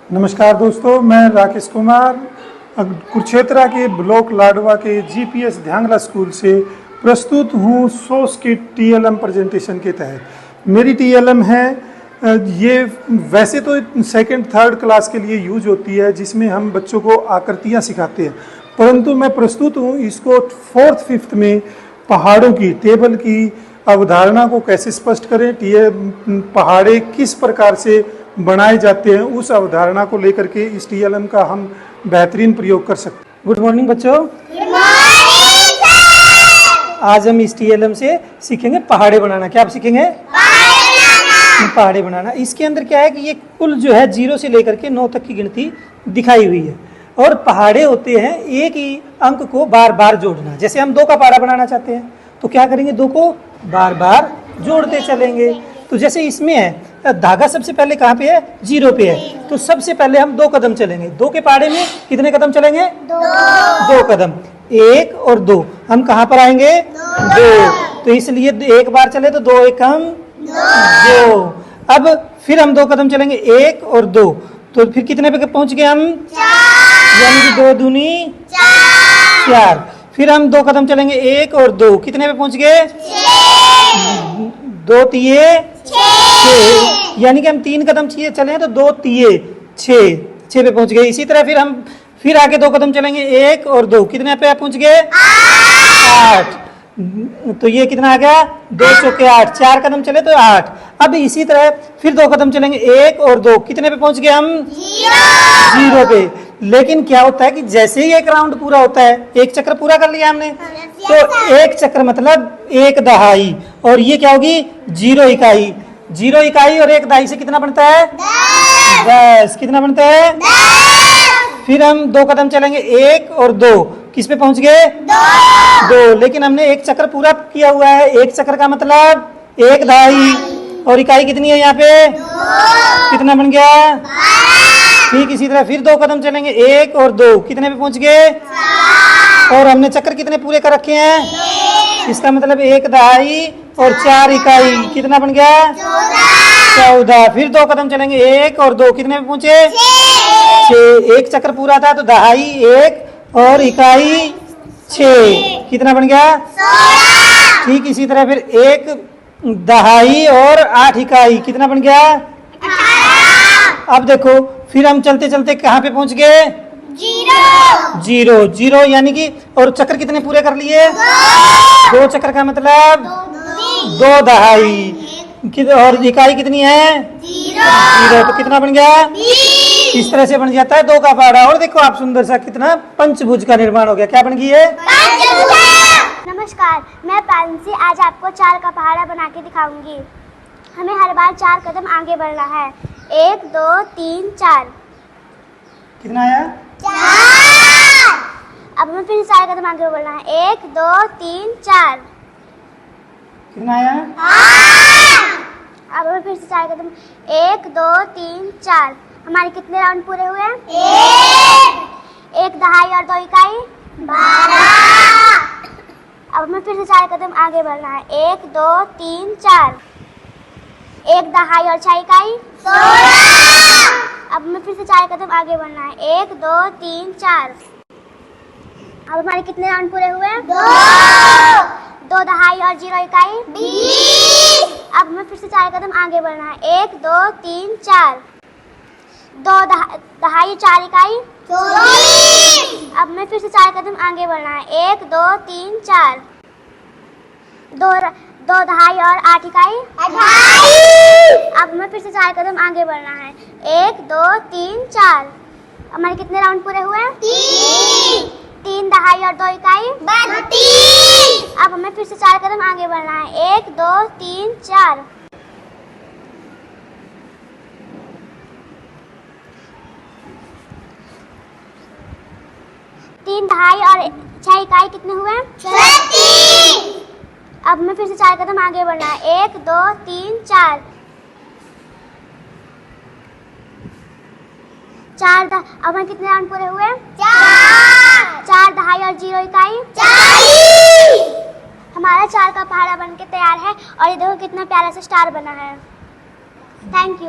नमस्कार दोस्तों, मैं राकेश कुमार कुरुक्षेत्र के ब्लॉक लाडवा के जीपीएस ध्यांगला स्कूल से प्रस्तुत हूँ सोस की टीएलएम प्रेजेंटेशन के तहत। मेरी टीएलएम है ये वैसे तो सेकंड थर्ड क्लास के लिए यूज होती है, जिसमें हम बच्चों को आकृतियाँ सिखाते हैं, परंतु मैं प्रस्तुत हूँ इसको फोर्थ फिफ्थ में पहाड़ों की टेबल की अवधारणा को कैसे स्पष्ट करें, पहाड़े किस प्रकार से बनाए जाते हैं, उस अवधारणा को लेकर के इस टीएलएम का हम बेहतरीन प्रयोग कर सकते हैं। गुड मॉर्निंग बच्चों। Good morning sir. आज हम इस टीएलएम से सीखेंगे पहाड़े बनाना। क्या आप सीखेंगे? पहाड़े बनाना। इसके अंदर क्या है कि ये कुल जो है 0 से लेकर के 9 तक की गिनती दिखाई हुई है, और पहाड़े होते हैं एक ही अंक को बार बार जोड़ना। जैसे हम 2 का पहाड़ा बनाना चाहते हैं तो क्या करेंगे, 2 को बार बार जोड़ते चलेंगे। तो जैसे इसमें है धागा सबसे पहले कहाँ पे है, 0 पे है, तो सबसे पहले हम 2 कदम चलेंगे। 2 के पहाड़े में कितने कदम चलेंगे? 2 कदम। 1 और 2 हम कहाँ पर आएंगे? 2। तो इसलिए एक बार चले तो 2 एक हम 2। अब फिर हम 2 कदम चलेंगे, 1 और 2, तो फिर कितने पे पहुंच गए हम? 4। यानी कि 2 दूनी 4। फिर हम 2 कदम चलेंगे, 1 और 2, कितने पे पहुंच गए? 2 तिये 6। यानी कि हम 3 कदम चले तो 2 तिये 6 पे पहुंच गए। इसी तरह फिर आगे 2 कदम चलेंगे, 1 और 2, कितने पे पहुंच गए? 8। तो ये कितना आ गया? 2 चौके 8। 4 कदम चले तो 8। अब इसी तरह फिर 2 कदम चलेंगे, 1 और 2, कितने पे पहुंच गए हम? 0 पे। लेकिन क्या होता है कि जैसे ही एक राउंड पूरा होता है, एक चक्र पूरा कर लिया हमने, तो एक चक्र मतलब 1 दहाई, और ये क्या होगी? 0 इकाई। 0 इकाई और 1 दहाई से कितना बनता है? 10। कितना बनता है? 10। फिर हम 2 कदम चलेंगे, 1 और 2, किस पे पहुंच गए? 2। लेकिन हमने एक चक्र पूरा किया हुआ है। एक चक्र का मतलब 1 दहाई, और इकाई कितनी है यहाँ पे? 2। कितना बन गया? 12। ठीक इसी तरह फिर 2 कदम चलेंगे, 1 और 2, कितने पे पहुंच गए? 4। और हमने चक्र कितने पूरे कर रखे हैं? 2। इसका मतलब 1 दहाई और 4 इकाई, कितना बन गया? 14। फिर 2 कदम चलेंगे, 1 और 2, कितने पे पहुंचे? 6। एक चक्र पूरा था तो दहाई 1 और इकाई 6, कितना बन गया? 16। ठीक इसी तरह फिर 1 दहाई और 8 इकाई, कितना बन गया? 18। अब देखो फिर हम चलते चलते कहाँ पे पहुंच गए? 0 यानी कि, और चक्र कितने पूरे कर लिए? 2 चक्र का मतलब 2 दहाई, और इकाई कितनी है? 0। तो कितना बन गया? 20। इस तरह से बन जाता है 2 का पहाड़ा। और देखो आप सुंदर सा कितना पंचभुज का निर्माण हो गया। क्या बन गई है? नमस्कार, मैं पांसी आज आपको 4 का पहाड़ा बना के दिखाऊंगी। हमें हर बार 4 कदम आगे बढ़ना है। 1 2 3 4। कितना आया? 4। अब हमें फिर 4 कदम आगे बढ़ना है। 1 2 3 4। कितना आया? 8। अब हमें फिर से 4 कदम। 1 2 3 4। हमारे कितने राउंड पूरे हुए? 1 दहाई और 2 इकाई 12। अब हमें फिर से 4 कदम आगे बढ़ना है। 1 2 3 4। 1 दहाई और 6 इकाई 16। अब हमें फिर से 4 कदम आगे बढ़ना है। 1 2 3 4। अब हमारे कितने राउंड पूरे हुए? 2 दहाई और 0 इकाई 20। अब हमें फिर से 4 कदम आगे बढ़ना है। 1 2 3 4। 2 दहाई 4 इकाई 24। अब हमें फिर से 4 कदम आगे बढ़ना है। 1 2 3 4। 2 दहाई और 8 इकाई 28। अब हमें फिर से 4 कदम आगे बढ़ना है। 1 2 3 4। हमारे कितने राउंड पूरे हुए? 3 दहाई और 2 इकाई 32। अब हमें फिर से 4 कदम आगे बढ़ना है। 1 2 3 4। 3 दहाई और 6 इकाई कितने हुए? 36। अब हमें फिर से 4 कदम आगे बढ़ना है। 1 2 3 4। 4 अब हमें कितने राउंड पूरे हुए? 4 दहाई और 0 इकाई 40। हमारा 4 का पहाड़ा बनके तैयार है, और ये देखो कितना प्यारा सा स्टार बना है। Thank you.